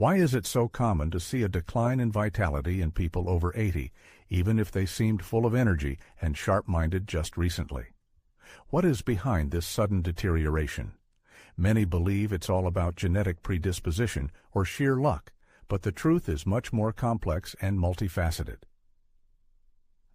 Why is it so common to see a decline in vitality in people over 80, even if they seemed full of energy and sharp-minded just recently? What is behind this sudden deterioration? Many believe it's all about genetic predisposition or sheer luck, but the truth is much more complex and multifaceted.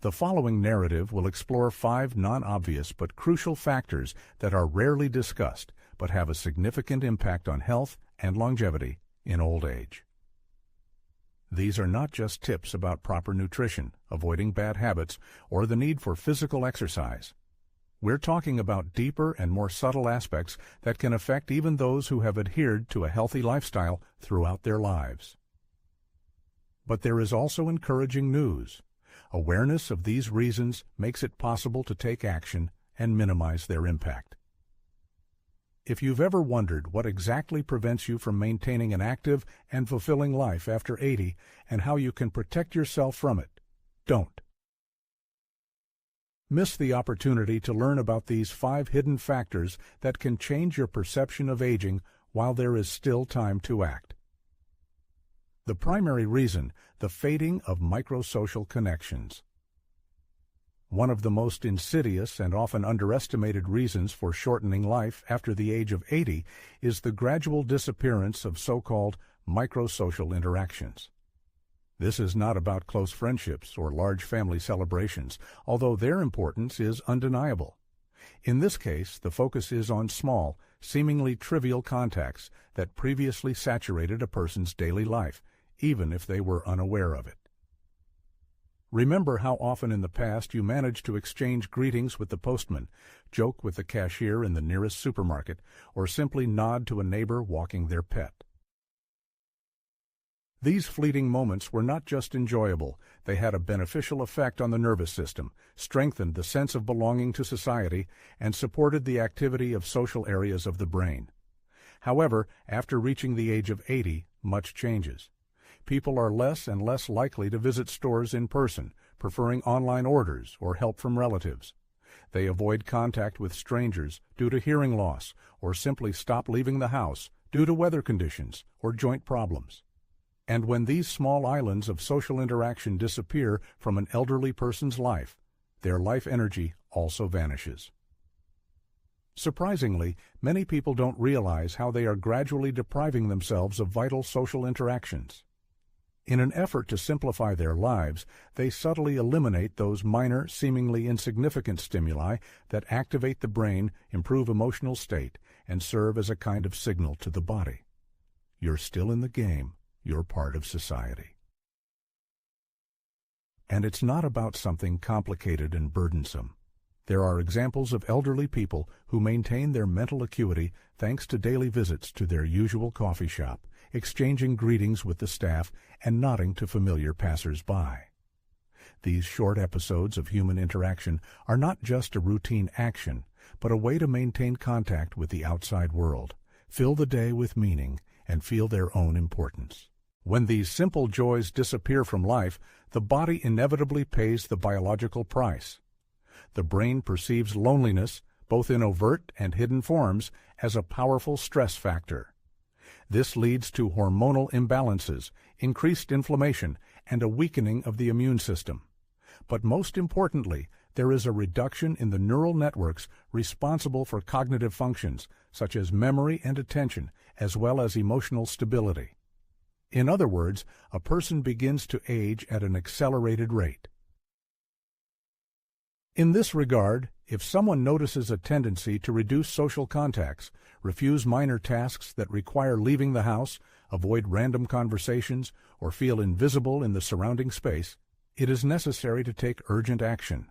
The following narrative will explore 5 non-obvious but crucial factors that are rarely discussed but have a significant impact on health and longevity in old age. These are not just tips about proper nutrition, avoiding bad habits, or the need for physical exercise. We're talking about deeper and more subtle aspects that can affect even those who have adhered to a healthy lifestyle throughout their lives. But there is also encouraging news. Awareness of these reasons makes it possible to take action and minimize their impact. If you've ever wondered what exactly prevents you from maintaining an active and fulfilling life after 80 and how you can protect yourself from it, don't miss the opportunity to learn about these 5 hidden factors that can change your perception of aging while there is still time to act. The primary reason, the fading of microsocial connections. One of the most insidious and often underestimated reasons for shortening life after the age of 80 is the gradual disappearance of so-called microsocial interactions. This is not about close friendships or large family celebrations, although their importance is undeniable. In this case, the focus is on small, seemingly trivial contacts that previously saturated a person's daily life, even if they were unaware of it. Remember how often in the past you managed to exchange greetings with the postman, joke with the cashier in the nearest supermarket, or simply nod to a neighbor walking their pet. These fleeting moments were not just enjoyable, they had a beneficial effect on the nervous system, strengthened the sense of belonging to society, and supported the activity of social areas of the brain. However, after reaching the age of 80, much changes. People are less and less likely to visit stores in person, preferring online orders or help from relatives. They avoid contact with strangers due to hearing loss, or simply stop leaving the house due to weather conditions or joint problems. And when these small islands of social interaction disappear from an elderly person's life, their life energy also vanishes. Surprisingly, many people don't realize how they are gradually depriving themselves of vital social interactions. In an effort to simplify their lives, they subtly eliminate those minor, seemingly insignificant stimuli that activate the brain, improve emotional state, and serve as a kind of signal to the body. You're still in the game. You're part of society. And it's not about something complicated and burdensome. There are examples of elderly people who maintain their mental acuity thanks to daily visits to their usual coffee shop, exchanging greetings with the staff, and nodding to familiar passers-by. These short episodes of human interaction are not just a routine action, but a way to maintain contact with the outside world, fill the day with meaning, and feel their own importance. When these simple joys disappear from life, the body inevitably pays the biological price. The brain perceives loneliness, both in overt and hidden forms, as a powerful stress factor. This leads to hormonal imbalances, increased inflammation, and a weakening of the immune system. But most importantly, there is a reduction in the neural networks responsible for cognitive functions, such as memory and attention, as well as emotional stability. In other words, a person begins to age at an accelerated rate. In this regard, if someone notices a tendency to reduce social contacts, refuse minor tasks that require leaving the house, avoid random conversations, or feel invisible in the surrounding space, it is necessary to take urgent action.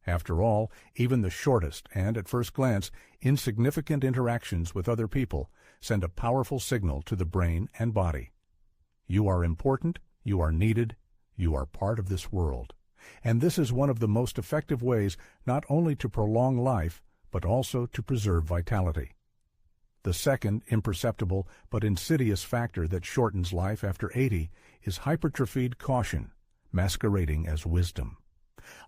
After all, even the shortest and, at first glance, insignificant interactions with other people send a powerful signal to the brain and body. You are important, you are needed, you are part of this world. And this is one of the most effective ways not only to prolong life, but also to preserve vitality. The second, imperceptible but insidious factor that shortens life after 80 is hypertrophied caution, masquerading as wisdom.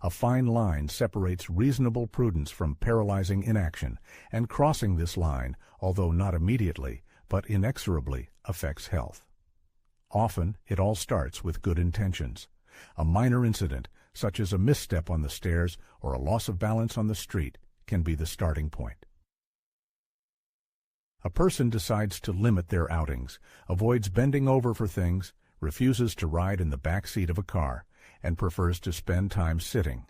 A fine line separates reasonable prudence from paralyzing inaction, and crossing this line, although not immediately, but inexorably, affects health. Often, it all starts with good intentions. A minor incident, such as a misstep on the stairs or a loss of balance on the street, can be the starting point. A person decides to limit their outings, avoids bending over for things, refuses to ride in the back seat of a car, and prefers to spend time sitting.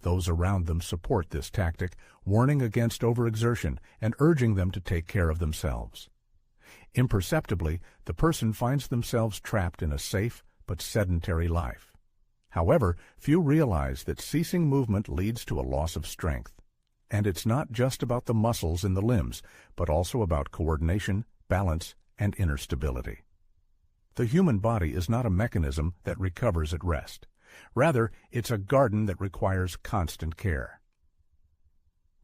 Those around them support this tactic, warning against overexertion and urging them to take care of themselves. Imperceptibly, the person finds themselves trapped in a safe but sedentary life. However, few realize that ceasing movement leads to a loss of strength. And it's not just about the muscles in the limbs, but also about coordination, balance, and inner stability. The human body is not a mechanism that recovers at rest. Rather, it's a garden that requires constant care.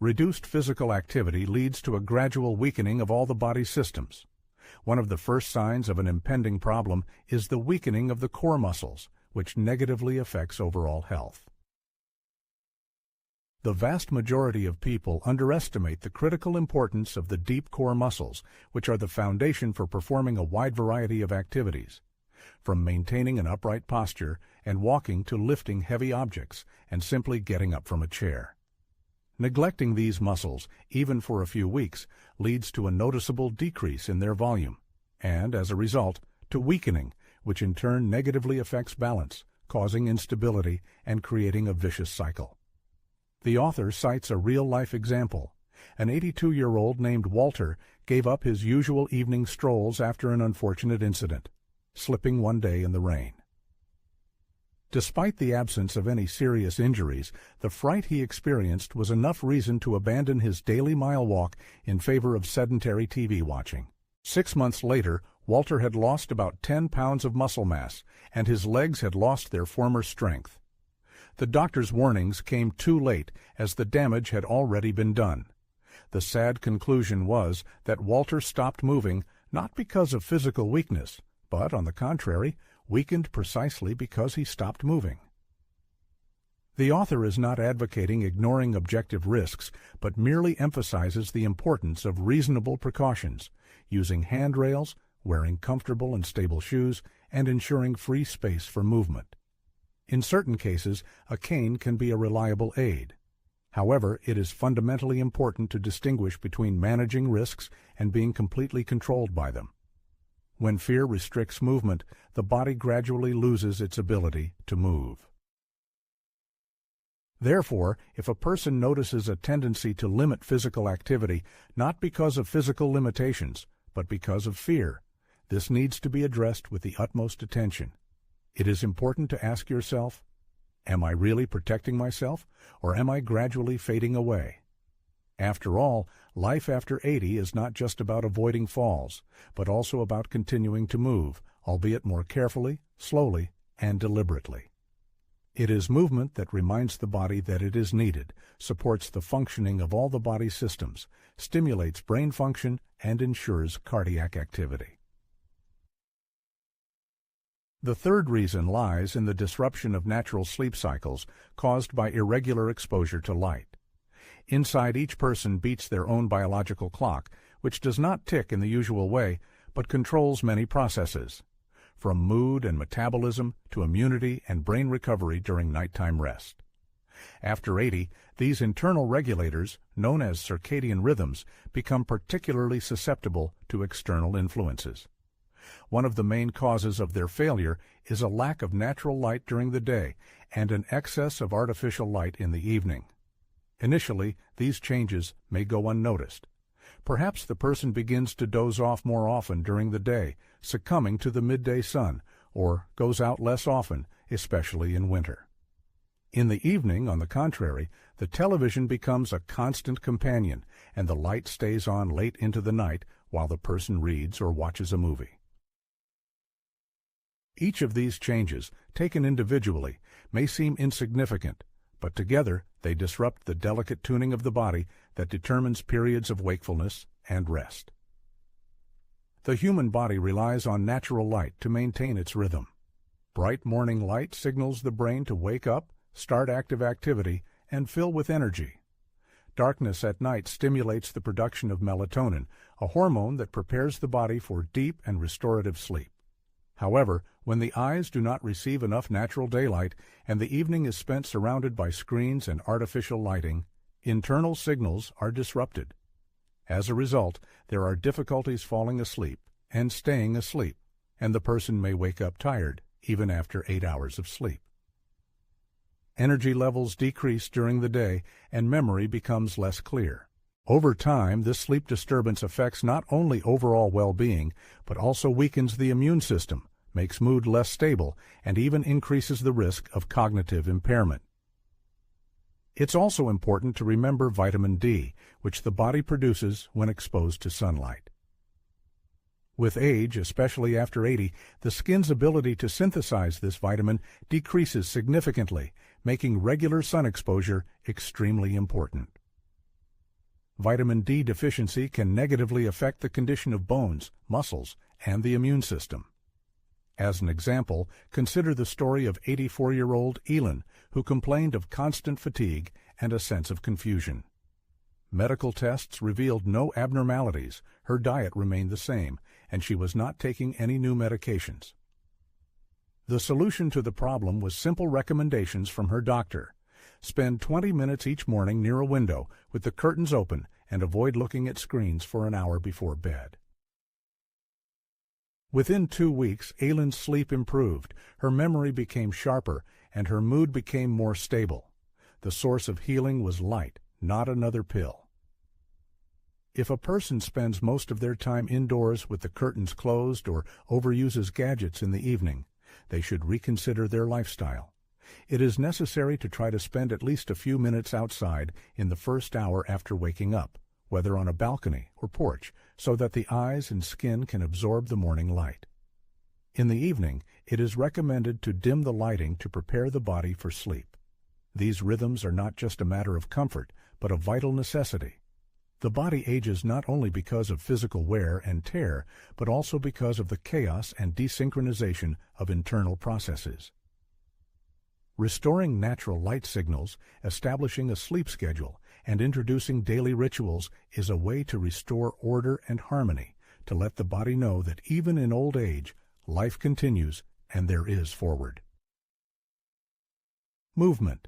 Reduced physical activity leads to a gradual weakening of all the body's systems. One of the first signs of an impending problem is the weakening of the core muscles, which negatively affects overall health. The vast majority of people underestimate the critical importance of the deep core muscles, which are the foundation for performing a wide variety of activities, from maintaining an upright posture and walking to lifting heavy objects and simply getting up from a chair. Neglecting these muscles, even for a few weeks, leads to a noticeable decrease in their volume, and, as a result, to weakening, which in turn negatively affects balance, causing instability and creating a vicious cycle. The author cites a real-life example. An 82-year-old named Walter gave up his usual evening strolls after an unfortunate incident, slipping one day in the rain. Despite the absence of any serious injuries, the fright he experienced was enough reason to abandon his daily mile walk in favor of sedentary TV watching. 6 months later, Walter had lost about 10 pounds of muscle mass, and his legs had lost their former strength. The doctor's warnings came too late, as the damage had already been done. The sad conclusion was that Walter stopped moving not because of physical weakness, but, on the contrary, weakened precisely because he stopped moving. The author is not advocating ignoring objective risks, but merely emphasizes the importance of reasonable precautions, using handrails, wearing comfortable and stable shoes, and ensuring free space for movement. In certain cases, a cane can be a reliable aid. However, it is fundamentally important to distinguish between managing risks and being completely controlled by them. When fear restricts movement, the body gradually loses its ability to move. Therefore, if a person notices a tendency to limit physical activity, not because of physical limitations, but because of fear, this needs to be addressed with the utmost attention. It is important to ask yourself, am I really protecting myself, or am I gradually fading away? After all, life after 80 is not just about avoiding falls, but also about continuing to move, albeit more carefully, slowly, and deliberately. It is movement that reminds the body that it is needed, supports the functioning of all the body's systems, stimulates brain function, and ensures cardiac activity. The third reason lies in the disruption of natural sleep cycles caused by irregular exposure to light. Inside each person beats their own biological clock, which does not tick in the usual way, but controls many processes, from mood and metabolism to immunity and brain recovery during nighttime rest. After 80, these internal regulators, known as circadian rhythms, become particularly susceptible to external influences. One of the main causes of their failure is a lack of natural light during the day and an excess of artificial light in the evening. Initially, these changes may go unnoticed. Perhaps the person begins to doze off more often during the day, succumbing to the midday sun, or goes out less often, especially in winter. In the evening, on the contrary, the television becomes a constant companion, and the light stays on late into the night while the person reads or watches a movie. Each of these changes, taken individually, may seem insignificant, but together they disrupt the delicate tuning of the body that determines periods of wakefulness and rest. The human body relies on natural light to maintain its rhythm. Bright morning light signals the brain to wake up, start active activity, and fill with energy. Darkness at night stimulates the production of melatonin, a hormone that prepares the body for deep and restorative sleep. However, when the eyes do not receive enough natural daylight and the evening is spent surrounded by screens and artificial lighting, internal signals are disrupted. As a result, there are difficulties falling asleep and staying asleep, and the person may wake up tired even after 8 hours of sleep. Energy levels decrease during the day and memory becomes less clear. Over time, this sleep disturbance affects not only overall well-being, but also weakens the immune system, makes mood less stable, and even increases the risk of cognitive impairment. It's also important to remember vitamin D, which the body produces when exposed to sunlight. With age, especially after 80, the skin's ability to synthesize this vitamin decreases significantly, making regular sun exposure extremely important. Vitamin D deficiency can negatively affect the condition of bones, muscles, and the immune system. As an example, consider the story of 84-year-old Elin, who complained of constant fatigue and a sense of confusion. Medical tests revealed no abnormalities, her diet remained the same, and she was not taking any new medications. The solution to the problem was simple recommendations from her doctor. Spend 20 minutes each morning near a window with the curtains open and avoid looking at screens for an hour before bed. Within 2 weeks, Aylin's sleep improved, her memory became sharper, and her mood became more stable. The source of healing was light, not another pill. If a person spends most of their time indoors with the curtains closed or overuses gadgets in the evening, they should reconsider their lifestyle. It is necessary to try to spend at least a few minutes outside in the first hour after waking up, whether on a balcony or porch, so that the eyes and skin can absorb the morning light. In the evening, it is recommended to dim the lighting to prepare the body for sleep. These rhythms are not just a matter of comfort, but a vital necessity. The body ages not only because of physical wear and tear, but also because of the chaos and desynchronization of internal processes. Restoring natural light signals, establishing a sleep schedule, and introducing daily rituals is a way to restore order and harmony, to let the body know that even in old age, life continues and there is forward. Movement.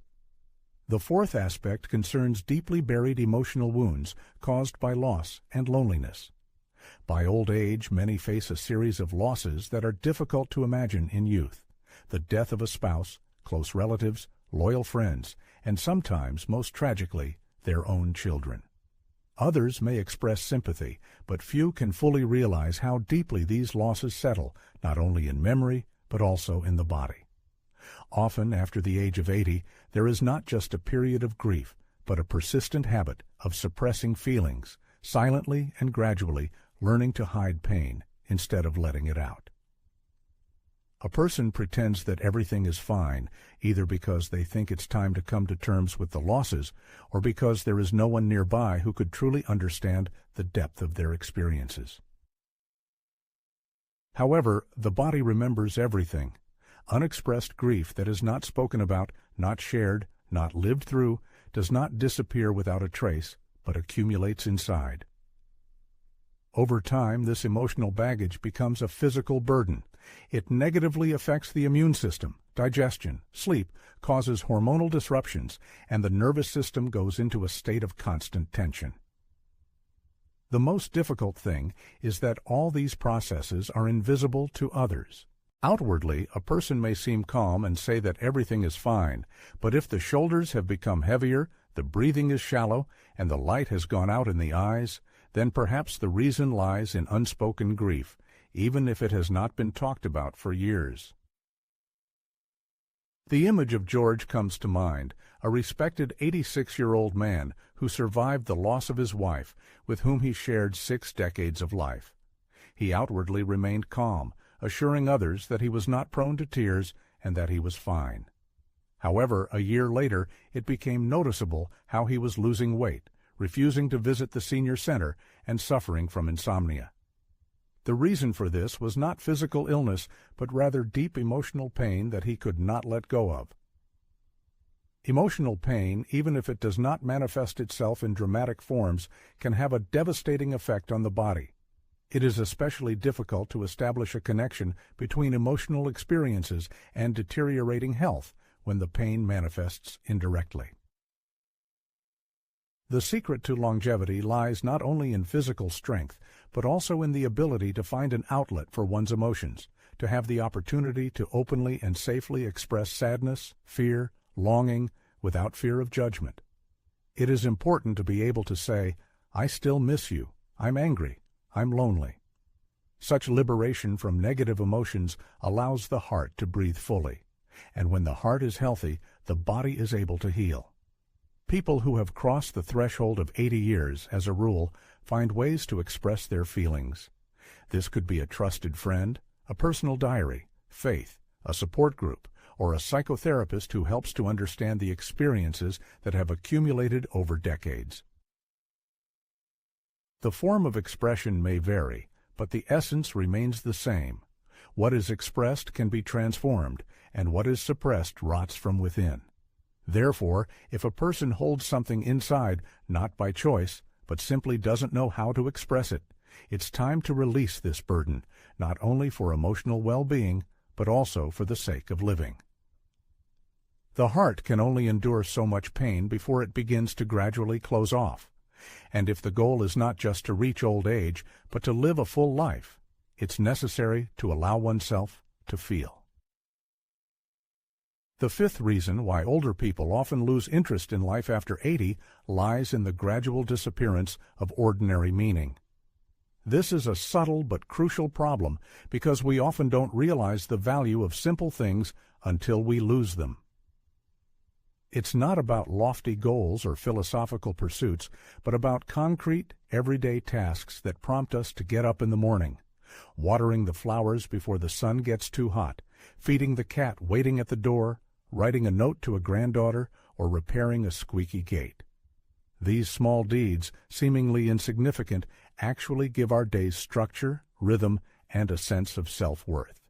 The fourth aspect concerns deeply buried emotional wounds caused by loss and loneliness. By old age, many face a series of losses that are difficult to imagine in youth: the death of a spouse, close relatives, loyal friends, and sometimes, most tragically, their own children. Others may express sympathy, but few can fully realize how deeply these losses settle, not only in memory, but also in the body. Often, after the age of 80, there is not just a period of grief, but a persistent habit of suppressing feelings, silently and gradually learning to hide pain instead of letting it out. A person pretends that everything is fine, either because they think it's time to come to terms with the losses, or because there is no one nearby who could truly understand the depth of their experiences. However, the body remembers everything. Unexpressed grief that is not spoken about, not shared, not lived through, does not disappear without a trace, but accumulates inside. Over time, this emotional baggage becomes a physical burden. It negatively affects the immune system, digestion, sleep, causes hormonal disruptions, and the nervous system goes into a state of constant tension. The most difficult thing is that all these processes are invisible to others. Outwardly, a person may seem calm and say that everything is fine, but if the shoulders have become heavier, the breathing is shallow, and the light has gone out in the eyes, then perhaps the reason lies in unspoken grief, even if it has not been talked about for years. The image of George comes to mind, a respected 86-year-old man who survived the loss of his wife, with whom he shared 6 decades of life. He outwardly remained calm, assuring others that he was not prone to tears and that he was fine. However, a year later, it became noticeable how he was losing weight, refusing to visit the senior center, and suffering from insomnia. The reason for this was not physical illness, but rather deep emotional pain that he could not let go of. Emotional pain, even if it does not manifest itself in dramatic forms, can have a devastating effect on the body. It is especially difficult to establish a connection between emotional experiences and deteriorating health when the pain manifests indirectly. The secret to longevity lies not only in physical strength, but also in the ability to find an outlet for one's emotions, to have the opportunity to openly and safely express sadness, fear, longing, without fear of judgment. It is important to be able to say, "I still miss you, I'm angry, I'm lonely." Such liberation from negative emotions allows the heart to breathe fully, and when the heart is healthy, the body is able to heal. People who have crossed the threshold of 80 years, as a rule, find ways to express their feelings. This could be a trusted friend, a personal diary, faith, a support group, or a psychotherapist who helps to understand the experiences that have accumulated over decades. The form of expression may vary, but the essence remains the same. What is expressed can be transformed, and what is suppressed rots from within. Therefore, if a person holds something inside, not by choice, but simply doesn't know how to express it, it's time to release this burden, not only for emotional well-being, but also for the sake of living. The heart can only endure so much pain before it begins to gradually close off. And if the goal is not just to reach old age, but to live a full life, it's necessary to allow oneself to feel. The fifth reason why older people often lose interest in life after 80 lies in the gradual disappearance of ordinary meaning. This is a subtle but crucial problem because we often don't realize the value of simple things until we lose them. It's not about lofty goals or philosophical pursuits, but about concrete, everyday tasks that prompt us to get up in the morning, watering the flowers before the sun gets too hot, feeding the cat waiting at the door, writing a note to a granddaughter, or repairing a squeaky gate. These small deeds, seemingly insignificant, actually give our days structure, rhythm, and a sense of self-worth.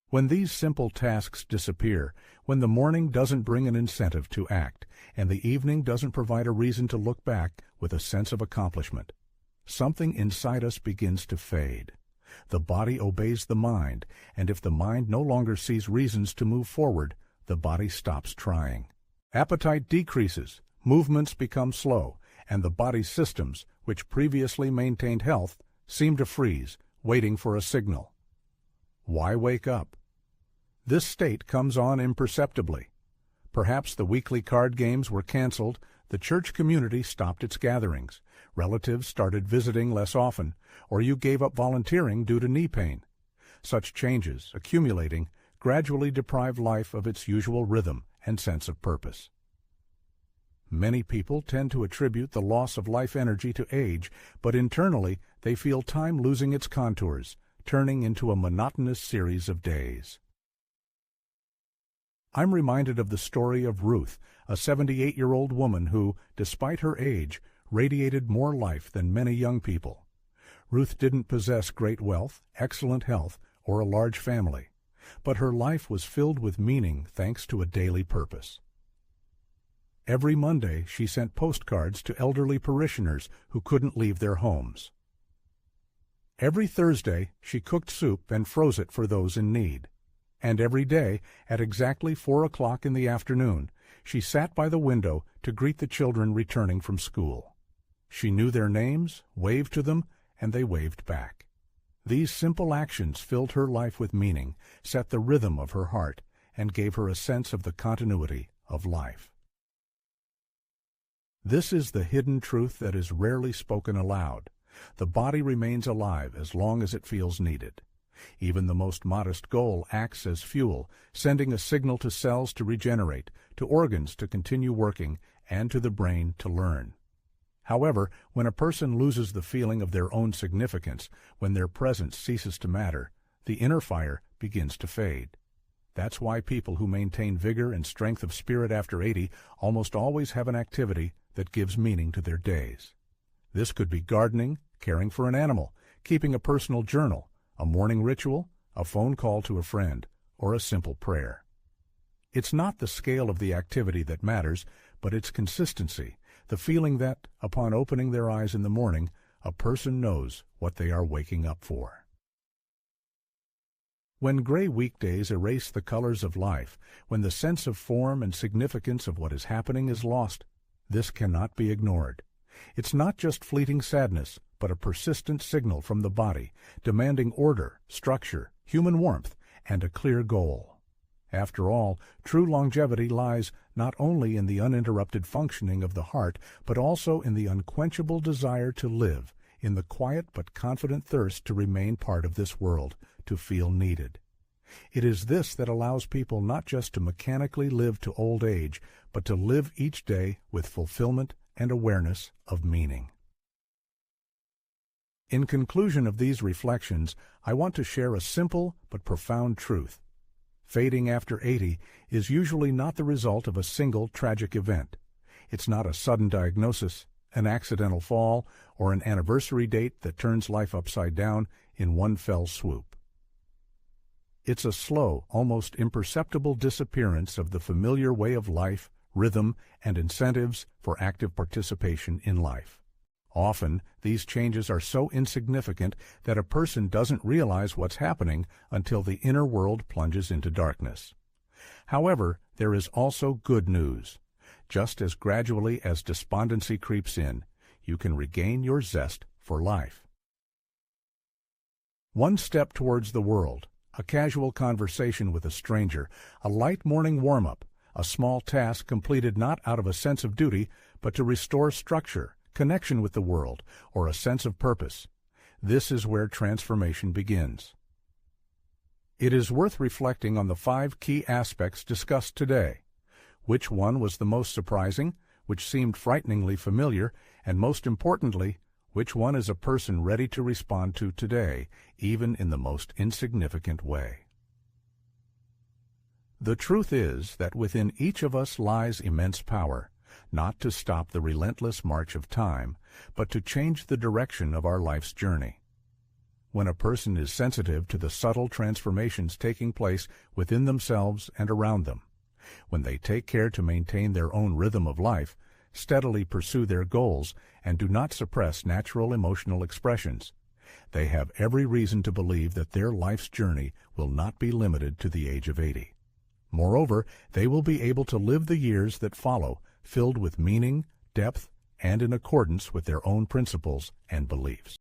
When these simple tasks disappear, when the morning doesn't bring an incentive to act, and the evening doesn't provide a reason to look back with a sense of accomplishment, something inside us begins to fade. The body obeys the mind, and if the mind no longer sees reasons to move forward, the body stops trying. Appetite decreases, movements become slow, and the body's systems, which previously maintained health, seem to freeze, waiting for a signal. Why wake up? This state comes on imperceptibly. Perhaps the weekly card games were canceled, the church community stopped its gatherings, relatives started visiting less often, or you gave up volunteering due to knee pain. Such changes, accumulating, gradually deprive life of its usual rhythm and sense of purpose. Many people tend to attribute the loss of life energy to age, but internally they feel time losing its contours, turning into a monotonous series of days. I'm reminded of the story of Ruth, a 78-year-old woman who, despite her age, radiated more life than many young people. Ruth didn't possess great wealth, excellent health, or a large family, but her life was filled with meaning thanks to a daily purpose. Every Monday she sent postcards to elderly parishioners who couldn't leave their homes. Every Thursday she cooked soup and froze it for those in need. And every day, at exactly 4 o'clock in the afternoon, she sat by the window to greet the children returning from school. She knew their names, waved to them, and they waved back. These simple actions filled her life with meaning, set the rhythm of her heart, and gave her a sense of the continuity of life. This is the hidden truth that is rarely spoken aloud. The body remains alive as long as it feels needed. Even the most modest goal acts as fuel, sending a signal to cells to regenerate, to organs to continue working, and to the brain to learn. However, when a person loses the feeling of their own significance, when their presence ceases to matter, the inner fire begins to fade. That's why people who maintain vigor and strength of spirit after 80 almost always have an activity that gives meaning to their days. This could be gardening, caring for an animal, keeping a personal journal, a morning ritual, a phone call to a friend, or a simple prayer. It's not the scale of the activity that matters, but its consistency, the feeling that, upon opening their eyes in the morning, a person knows what they are waking up for. When gray weekdays erase the colors of life, when the sense of form and significance of what is happening is lost, this cannot be ignored. It's not just fleeting sadness, but a persistent signal from the body, demanding order, structure, human warmth, and a clear goal. After all, true longevity lies not only in the uninterrupted functioning of the heart, but also in the unquenchable desire to live, in the quiet but confident thirst to remain part of this world, to feel needed. It is this that allows people not just to mechanically live to old age, but to live each day with fulfillment and awareness of meaning. In conclusion of these reflections, I want to share a simple but profound truth. Fading after 80 is usually not the result of a single tragic event. It's not a sudden diagnosis, an accidental fall, or an anniversary date that turns life upside down in one fell swoop. It's a slow, almost imperceptible disappearance of the familiar way of life, rhythm, and incentives for active participation in life. Often, these changes are so insignificant that a person doesn't realize what's happening until the inner world plunges into darkness. However, there is also good news. Just as gradually as despondency creeps in, you can regain your zest for life. One step towards the world, a casual conversation with a stranger, a light morning warm-up, a small task completed not out of a sense of duty, but to restore structure, connection with the world, or a sense of purpose. This is where transformation begins. It is worth reflecting on the 5 key aspects discussed today. Which one was the most surprising, which seemed frighteningly familiar, and most importantly, which one is a person ready to respond to today, even in the most insignificant way? The truth is that within each of us lies immense power, not to stop the relentless march of time, but to change the direction of our life's journey. When a person is sensitive to the subtle transformations taking place within themselves and around them, when they take care to maintain their own rhythm of life, steadily pursue their goals, and do not suppress natural emotional expressions, they have every reason to believe that their life's journey will not be limited to the age of 80. Moreover, they will be able to live the years that follow, filled with meaning, depth, and in accordance with their own principles and beliefs.